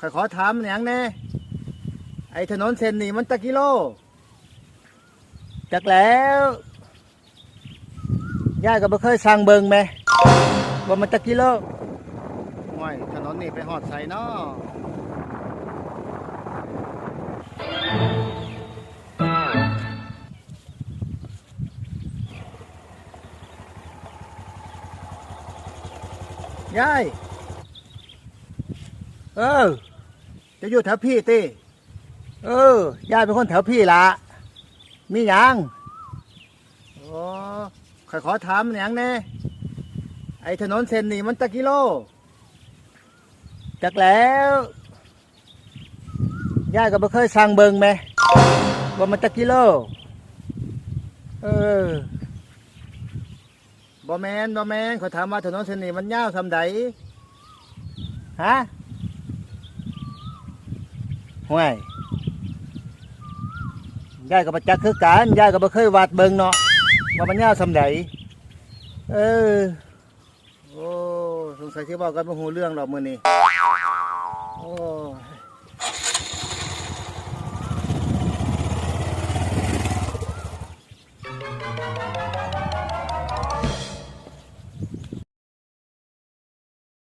อยขอถามอย่างแน่ไอ้ถนนเส้นนี้มันจักกิโลจักแล้วย่าก็บ่เคยสั่งเบิ่งแม่ว่ามันจักกิโลโอ้ยถนนนี่ไปฮอดไสน้อยายจะอยู่แถวพี่ติยายเป็นคนแถวพี่ละมีหยังข้อยขอถามอย่างแน่ไอ้ถนนเส้นนี้มันจักกิโลจักแล้วยายก็บ่เคยสั่งเบิ่งแม่ว่ามันจักกิโลบ่แม่นข้อยถามว่าถนนเส้นนี้มันยาวส่ำใดฮะห่วยยายก็บ่จักคือกันยายก็บ่เคยวัดเบิ่งเนาะว่ามันยาวส่ำใดโอ้สงสัยสิเว้ากันบ่ฮู้เรื่องดอกมื้อนี้โอ้